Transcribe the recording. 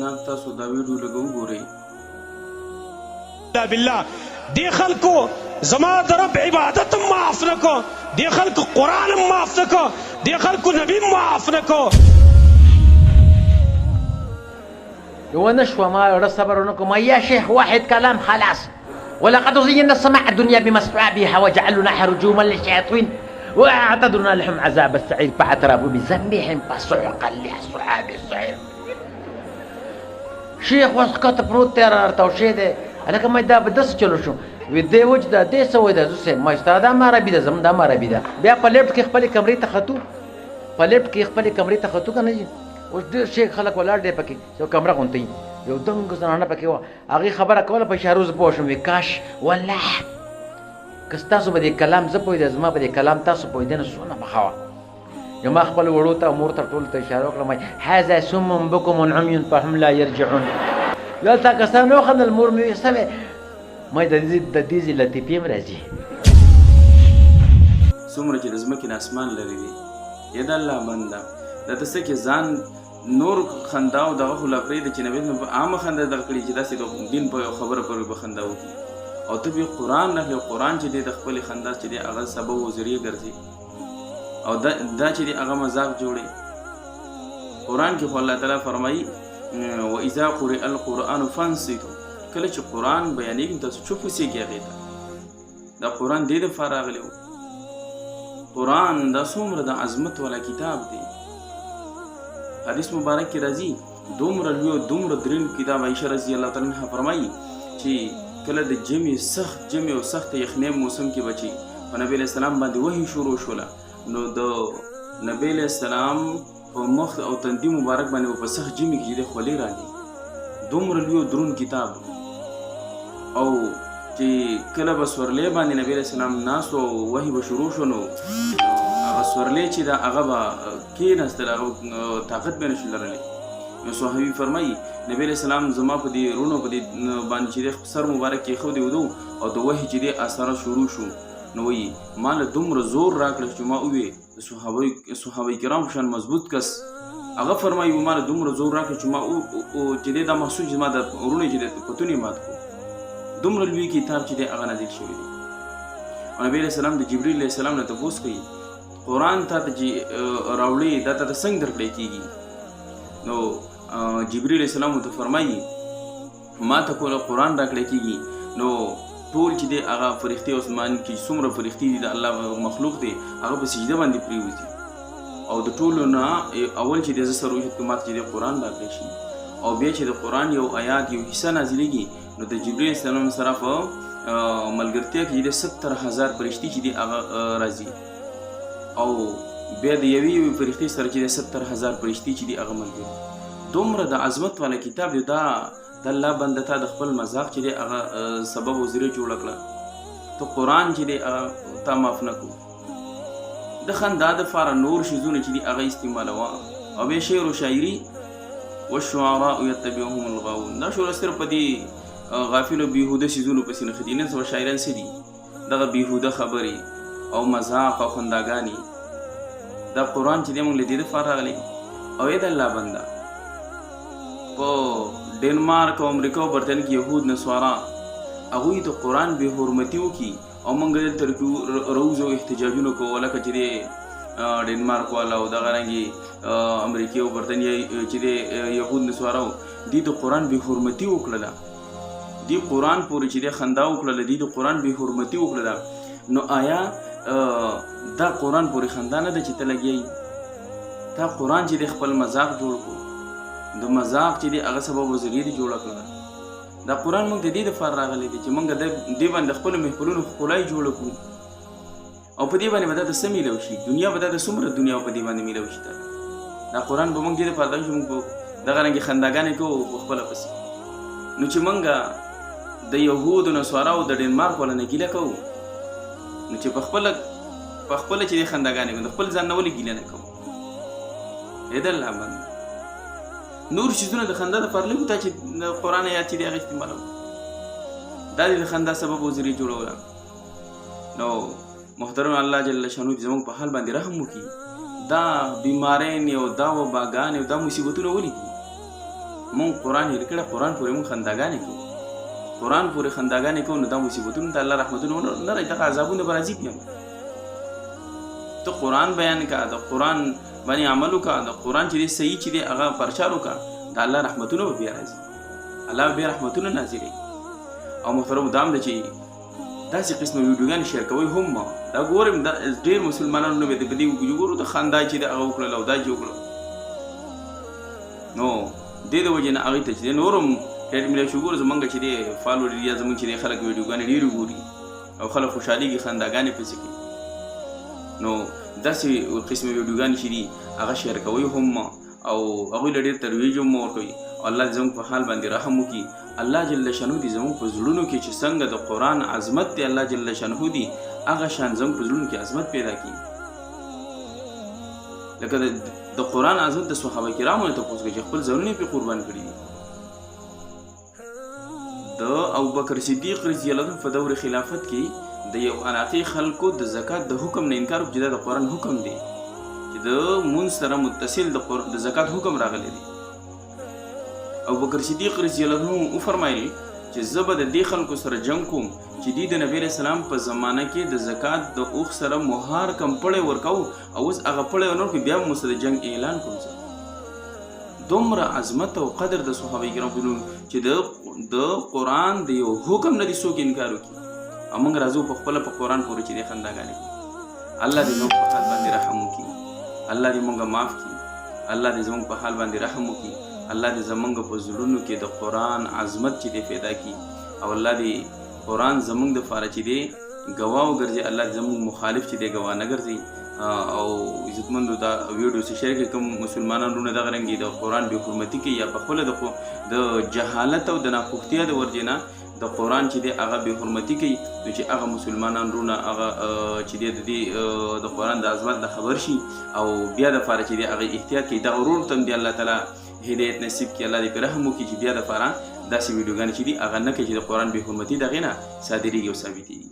جناب تاسو دا ویډیو لږ وګورئ. بالله دی خلکو زما د رب عبادت معاف نکو، دی خلکو قرآن معاف نکو، دی خلکو نبی معاف نکو. ونشوى ما صبر ونكم يا شيخ واحد كلام خلاص. ولقد زينا السماء الدنيا بمصابيح وجعلناها رجوما للشياطين واعتدنا لهم عذاب السعير فاعترفوا بذنبهم فسحقا لاصحاب السعير. شيخ واسكت پروت تیار توشي ده الکه مې دا بدس چلو شو وې دې وجه دا دې سوې ده زه ما استاد ما ربي ده زم دا ما ربي ده بیا په لیفټ کې خپل کمرې ته خطو په لیفټ کې خپل کمرې ته خطو کنه جی اوس ډېر شیخ خلک ولاړ دی پکې یو کمره غونتی یو دنګ زنانه پکې و هغه خبره کوله په اشاره ز پوه شم وکاش والله کستاسو به دې کلام زه پوي د زما به دې کلام تاسو پوي دنه سونه بخوا یو ما خپل وړو ته امور ته ټول ته اشاره وکړم هذا سم بكم عمي فهم لا يرجعون یا تا کسانو خن المور مې سمه مې د دې لطیفې مرزي څومره چې د ځمکې نه اسمان لري دی یا د الله بنده دا څه کې ځان نور خندا او دغه خو لا پرېږده چې نبي عامه خندا دغه کړي چې داسې د دین په یو خبره پورې به خندا وکړي او ته بیا قرآن نه قرآن چې دی د خپلې خندا چې دی هغه سبب و ذریعه ګرځي او دا چې دی هغه مذاق جوړي. قرآن کې خو الله تعالی فرمایي وَإِذَا قُرِئَ الْقُرْآنُ فَانصِتُوا کله چې قرآن بیانېږي تاسو چوپ اوسېږئ هغې ته. دا قرآن دې دپاره راغلی و. قرآن دا څومره د عظمت والا کتاب دی. حدیث مبارک کې راځي دومره لوی او دومره درین کتاب عایشه رضی الله تعالی عنها فرمایي چې کله د جمع او سخت یخنۍ موسم کې بچي په نبی علیه السلام باندې وحی شروع شوله نو د نبی علیه السلام په مخ او تندي مبارک باندې په سخت جمع کې د خولې راځي. دومره لوی درون کتاب او چې کله به سورلۍ باندې نبی علیه السلام ناست او وحی به شروع شو نو هغه سورلۍ چې دا هغه به کېناستل هغه طاقت به نشي لرلی. نو صحابي فرمایي نبی علیه السلام زما په دې رونو په دې باندې چې سر مبارک کېښودی ودو او د وحی چې دی اثاره شروع شو نو وایي ما له دومره زور راکړه چې ما ووې د صحابه کرام په شان مضبوط کس هغه فرمایي ما له دومره زور راکړه چې ما چې دی دا محسوس زما د وروڼو چې دی پتون یې مات کړو. دومره لوی کتاب چې دی هغه نازل شوی دی. او نبی علیه السلام د جبریل علیه السلام نه تپوس کوي قرآن تا ته چې راوړې دا ته څنګه درکړی کېږي. نو جبریل علیه السلام ورته فرمایي ما ته قرآن راکړی کېږي نو ټول چې دی هغه فرښتې اسمان کې څومره فرښتې دي د الله مخلوق دی هغه په سجده باندې پرېوځي او د ټولو نه اول چې دی زه سره وشد که ماته چې دی قرآن راکړی شي او بیا چې د قرآن یو آیات یو حصه نازلېږي نو د جبریل علیه السلام سره په ملګرتیا کې چې دی 70,000 فرښتې چې دي هغه راځي او بیا د یوې فرښتې سره چې دی 70,000 فرښتې چې دي هغه ملګري. دومره د عظمت والا کتاب دی دا د الله بنده ته د خپل مذاق چې دی هغه سبب و ذریعه جوړه کړه. ته قرآن چې دی هغه تا معاف نه کړو. د خندا دپاره نور شیزونه چې دي هغه استعمالوه او بیا شعر و شاعري والشعراء یتبعهم الغاوون دا شعر صرف په دې غافلو بیهوده شیزونو پسې نښتي دي. نن سبا شاعران څه دي دغه بیهوده خبرې او مذاق او خنداګانې. دا قرآن چې دی موږ له دې دپاره راغلی او ای د الله بنده په ډنمارک او امریکا او برطانیه کې یهود نصارا هغوی ته قرآن بې حرمتي وکړي او موږ دلته روز او احتجاجونه کوو لکه چې دی ډنمارک والا او دغه رنګې امریکې او برطانیه چې دی یهود نصارا دوی د قرآن بې حرمتي وکړله. دوی قرآن پورې چې دی خندا وکړله دوی د قرآن بې حرمتي وکړله. نو آیا دا قرآن پورې خندا نه ده چې ته لګیایي؟ تا قرآن چې دی خپل مذاق جوړ کړو د مذاق چې دی هغه سبب و ذریعه دې جوړه کړله. دا قرآن موږ د دې دپاره راغلی دی چې موږ دې باندې خپلو محفلونو ښکلا یې جوړه کړو او په دې باندې به دا ته څه میلو شي دنیا به دا ته څومره دنیا په دې باندې میلو شي. دا قرآن به موږ دې دپاره دا چې موږ دغه رنګې خنداګانې کوو په خپله پسې. نو چې موږ د یهودو نصاراو د ډنمارک والا نه ګیله کوو نو چې په خپله چې دې خنداګانې کوو د خپل ځان نه ولې ګیله نه کوو؟ ای د الله بنده نور شیزونه د خندا دپاره لږ تا چې قرآن آیات چې دی هغه استعمالوه دا دې د خندا سبب و ذریعه جوړوله. نو محترم الله جل شانو دې زموږ په حال باندې رحم وکړي. دا بیمارین او دا وباګانې او دا مصیبتونه ولې دي؟ مونږ قرآن هېر کړی، قرآن پورې مونږ خنداګانې کوو، قرآن پورې خنداګانې کوو، نو دا مصیبتونه ته الله رحمتونه نه راځي، دغه عذابونه به راځي بیا. ته قرآن بیان کا، د قرآن باندې عمل وکړه، د قرآن چې دی صحیح چې دی هغه پرچار وکړه، د الله رحمتونه به بیا راځي، الله به بیا رحمتونه نازلوي. او محترم دام دی چې داسې قسمه ویډیوګانې شیر کوئ هم دا ګورم دا ډېر مسلمانانو نه به په دې وګورو د خندا چې دی هغه وکړل او دا چې وکړل، نو دې د وجې نه هغوی ته چې دی نور هم ډېر ملی شو. ګوره زمونږ چې دی فالوور یا زمونږ چې دی خلک ویډیوګانې ډېرې ګوري او خلک خوشحالېږي، خنداګانې پسې کوي، نو داسې قسمه ویډیوګانې چې دي هغه شیر کوئ هم او هغوی له ډېر ترویج هم ورکوي. او الله دې زموږ په حال باندې رحم وکړي. الله جل شانه دې زموږ په زړونو کې چې څنګه د قرآن عظمت دی الله جل شانه دې هغه شان زموږ په زړونو کې عظمت پیدا کړي. لکه د قرآن عظمت د صحابه کرامو نه تپوس کوي چې خپل ځانونه پرې قربان کړي دي. د ابوبکر صدیق رضی الله عنه په دور خلافت کې د یو علاقې خلکو د زکات د حکم نه انکار وکړي چې دا د قرآن حکم دی چې د مونځ سره متصل د زکات حکم راغلی دی. ابوبکر صدیق رضی الله عنه وفرمایل چې زه به د دې خلکو سره جنګ کوم چې دوی د نبی علیه السلام په زمانه کې د زکات د اوښ سره مهار کم پړی ورکوو او اوس هغه پړی ونه ورکوي، بیا به مو سره جنګ اعلان کوم. زه دومره عظمت او قدر د صحابه کرامو چې د قرآن د یو حکم نه دي څوک انکار وکړي. او موږ راځو په خپله په قرآن پورې چې دی خنداګانې کوو. الله دې زموږ په حال باندې رحم وکړي، الله دې موږ معاف کړي، الله دې زموږ په حال باندې رحم وکړي، الله دې زموږ په زړونو کې د قرآن عظمت چې دی پیدا کړي، او الله دې قرآن زموږ دپاره چې دی ګواه وګرځي، الله دې زموږ مخالف چې دی ګواه نه ګرځي. او عزتمندو دا ویډیو چې شیر کوي کوم مسلمانان رونه دغه رنګې د قرآن بې حرمتي کوي یا په خپله د جهالت او د ناپوهتیا د وجې نه د قرآن چې دی هغه بې حرمتي کوي، نو چې هغه مسلمانان رونه هغه چې دی د دې د قرآن د عظمت نه خبر شي او بیا دپاره چې دی هغه احتیاط کوي. دغه ورور ته هم دی الله تعالی هدایت نصیب کړي، الله دې پرې رحم وکړي چې بیا دپاره داسې ویډیوګانې چې دي هغه نه کوي چې د قرآن بې حرمتي د هغې نه صادرېږي او ثابتېږي.